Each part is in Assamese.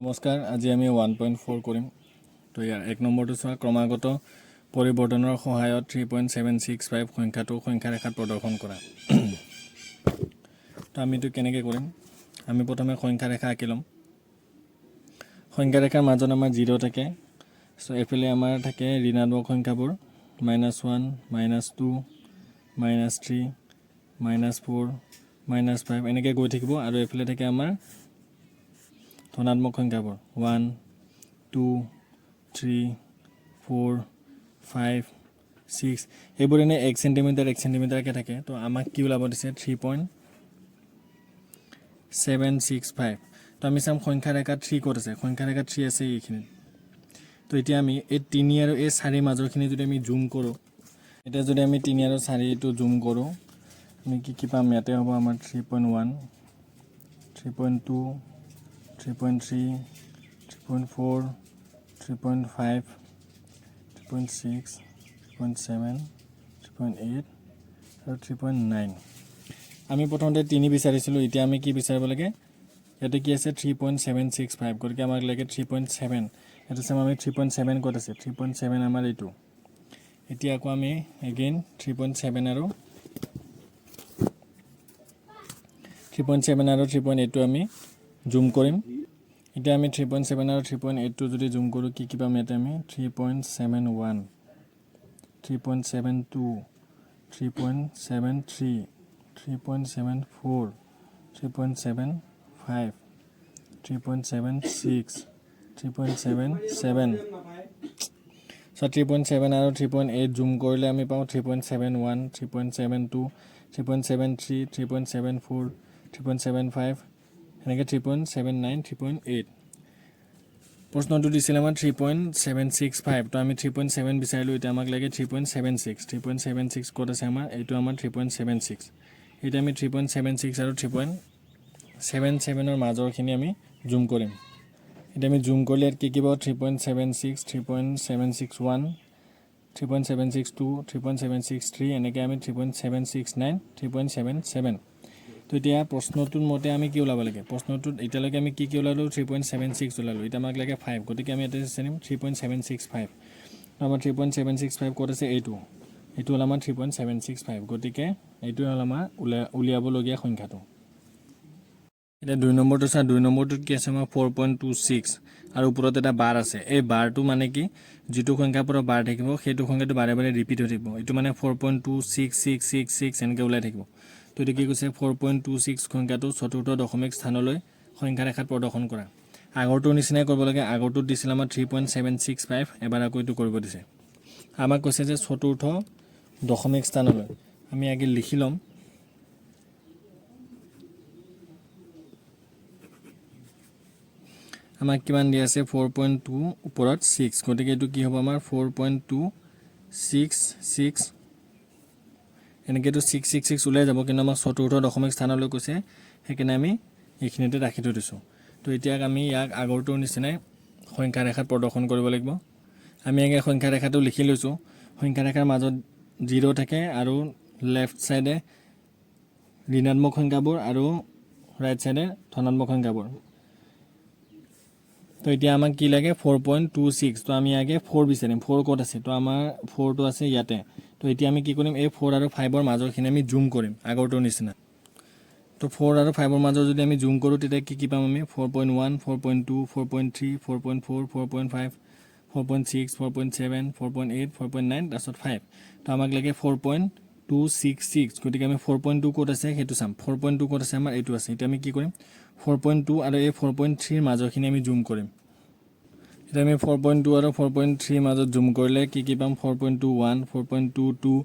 নমস্কাৰ আজি আমি 1.4 কৰিম তো ইয়াৰ এক নম্বৰটো চোৱা ক্ৰমাগত পৰিৱৰ্তনৰ সহায়ত 3.765 সংখ্যাটো সংখ্যা ৰেখাত প্ৰদৰ্শন কৰা তো আমি তো কেনেকৈ কৰিম আমি প্ৰথমে সংখ্যা ৰেখা আঁকি ল'ম সংখ্যা ৰেখাৰ মাজত আমাৰ 0 থাকে সো এফালে আমাৰ থাকে ঋণাত্মক সংখ্যাবোৰ -1 -2 -3 -4 -5 এনেকৈ গৈ থাকিব আৰু এফালে থাকে আমাৰ ধনাত্মক সংখ্যাবোৰ 1 2 3 4 5 6 এইবোৰ এনে 1 সেন্টিমিটাৰ কে থাকে তো আমাক কি ওলাব দিছে 3.765 তো আমি চাম সংখ্যা ৰেখা 3 ক'ত আছে সংখ্যা ৰেখা 3 আছে এইখিনি তো এতিয়া আমি এই 3 আৰু এই 4 মাজৰখিনি যদি আমি জুম কৰোঁ এটা যদি আমি 3 আৰু 4 টো জুম কৰোঁ আমি কি পাম ইয়াতে হ'ব আমাৰ 3.1 3.2 3.3 3.4 3.5 3.6 3.7 3.8 আৰু 3.9 আমি প্ৰথমতে 3 বিচাৰিছিলোঁ এতিয়া আমি কি বিচাৰিব লাগে ইয়াতে কি আছে 3.765 গতিকে আমাক লাগে 3.7 এটা চাম আমি 3.7 ক'ত আছে 3.7 আমাৰ এইটো এতিয়া আকৌ আমি এগেইন 3.7 আৰু 3.8 টো আমি জুম কৰিম এতিয়া আমি 3.7 আৰু 3.8 টো যদি জুম কৰো কি পাম ইয়াতে আমি 3.71 3.72 3.73 3.74 3.75 3.76 3.77 so 3.7 আৰু 3.8 জুম কৰিলে আমি পাওঁ 3.71 3.72 3.73 3.74 3.75 এনেকৈ 3.79 3.8 প্ৰশ্নটো দিছিল আমাৰ 3.765 তো আমি 3.7 বিচাৰিলোঁ এতিয়া আমাক লাগে 3.76 ক'ত আছে আমাৰ এইটো আমাৰ 3.76 এতিয়া আমি 3.76 আৰু 3.77 ৰ মাজৰখিনি আমি জুম কৰিম এতিয়া আমি জুম কৰিলে ইয়াত কি পাব 3.76 3.761 3.762 3.763 এনেকৈ আমি 3.769 3.77 তো এতিয়া প্ৰশ্নটোৰ মতে আমি কি ওলাব লাগে প্ৰশ্নটোত এতিয়ালৈকে আমি কি ওলালো 3.76 ওলালো এটা আমাক লাগে 5 গতিকে আমি এটা জানিম 3.765 আমাৰ 3.765 ক'ত আছে এইটো হ'ল আমাৰ 3.765 গতিকে এইটো হ'ল আমাৰ উলিয়াবলগীয়া সংখ্যাটো এতিয়া 2 নম্বৰটো চা 2 নম্বৰটোত কি আছে আমাৰ 4.26 আৰু ওপৰত এটা বাৰ আছে এই বাৰটো মানে কি যিটো সংখ্যাৰ পৰা বাৰ থাকিব সেইটো সংখ্যাটো বাৰে বাৰে ৰিপিট হৈ থাকিব এইটো মানে 4.26666 এনেকৈ ওলাই থাকিব তো এটা কি কৈছে 4.26 সংখ্যাটো চতুৰ্থ দশমিক স্থানলৈ সংখ্যা ৰেখাত প্ৰদৰ্শন কৰা আগৰটোৰ নিচিনাই কৰিব লাগে আগৰটোত দিছিল আমাৰ 3.765 এবাৰ আকৌ এইটো কৰিব দিছে আমাক কৈছে যে চতুৰ্থ দশমিক স্থানলৈ আমি আগে লিখি ল'ম আমাক কিমান দিয়া আছে 4.2 ওপৰত 6 গতিকে এইটো কি হ'ব আমাৰ 4.266 এনেকৈতো 666 ওলাই যাব কিন্তু আমাক চতুৰ্থ দশমিক স্থানলৈ কৈছে সেইকাৰণে আমি এইখিনিতে ৰাখি থৈ দিছোঁ তো এতিয়া আমি ইয়াক আগৰটোৰ নিচিনাই সংখ্যা ৰেখাত প্ৰদৰ্শন কৰিব লাগিব আমি আগে সংখ্যা ৰেখাটো লিখি লৈছোঁ সংখ্যা ৰেখাৰ মাজত 0 থাকে আৰু লেফট সাইডে ঋণাত্মক সংখ্যাবোৰ আৰু ৰাইট সাইডে ধনাত্মক সংখ্যাবোৰ তো এতিয়া আমাক কি লাগে 4.26 তো আমি আগে 4 বিচাৰিম 4 ক'ত আছে তো আমাৰ 4 টো আছে ইয়াতে তো এতিয়া আমি কি কৰিম এই 4 আৰু 5 ৰ মাজৰখিনি আমি জুম কৰিম আগৰটোৰ নিচিনা তো 4 আৰু 5 ৰ মাজৰ যদি আমি জুম কৰোঁ তেতিয়া কি পাম আমি 4.1 4.2 4.3 4.4 4.5 4.6 4.7 4.8 4.9 তাৰপিছত 5 তো আমাক লাগে 4.266 গতিকে আমি 4.2 ক'ত আছে সেইটো চাম 4.2 ক'ত আছে আমাৰ এইটো আছে এতিয়া আমি কি কৰিম 4.2 আৰু এই 4.3 ৰ মাজৰখিনি আমি জুম কৰিম এতিয়া আমি 4.2 আৰু 4.3 মাজত জুম কৰিলে কি পাম 4.21 4.22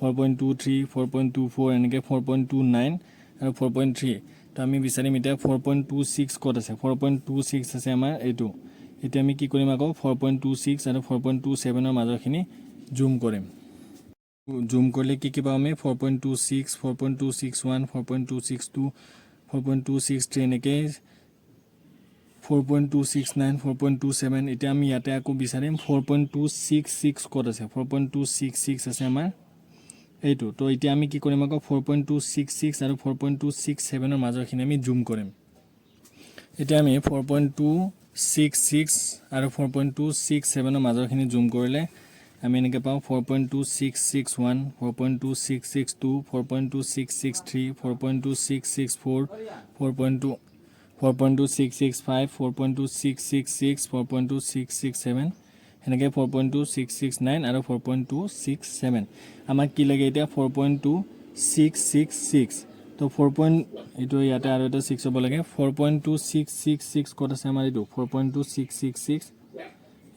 4.23 4.24 এনেকৈ 4.29 আৰু 4.3 তো আমি বিচাৰিম এতিয়া 4.26 ক'ত আছে 4.26 আছে আমাৰ এইটো এতিয়া আমি কি কৰিম আকৌ 4.26 আৰু 4.27 ৰ মাজৰখিনি জুম কৰিম জুম কৰিলে কি পাম আমি 4.26 4.261 4.262 4.263 এনেকৈ 4.269 4.27 এতিয়া আমি ইয়াতে আকৌ বিচাৰিম 4.266 ক'ত আছে 4.266 আছে আমাৰ এইটো তো এতিয়া আমি কি কৰিম আকৌ 4.266 আৰু 4.267 ৰ মাজৰখিনি আমি জুম কৰিম এতিয়া আমি 4.2 4.26 আৰু 4.267 ৰ মাজৰখিনি জুম কৰিলে আমি এনেকৈ পাওঁ 4.2661 4.2662 4.2663 4.2664 4.2665 4.2666 4.2667 এনেকৈ 4.2669 আৰু 4.267 আমাক কি লাগে এতিয়া 4.2666 তো 4. এইটো ইয়াতে আৰু এটা 6 হ'ব লাগে 4.2666 ক'ত আছে আমাৰ এইটো 4.2666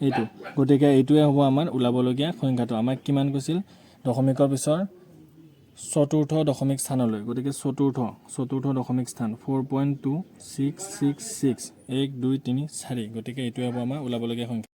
এইটো গতিকে এইটোৱে হ'ব আমাৰ ওলাবলগীয়া সংখ্যাটো আমাক কিমান কৈছিল দশমিকৰ পিছৰ চতুৰ্থ দশমিক স্থানলৈ গতিকে চতুৰ্থ দশমিক স্থান 4.2666 1 2 3 4 গতিকে এইটোৱে হ'ব আমাৰ ওলাবলগীয়া সংখ্যা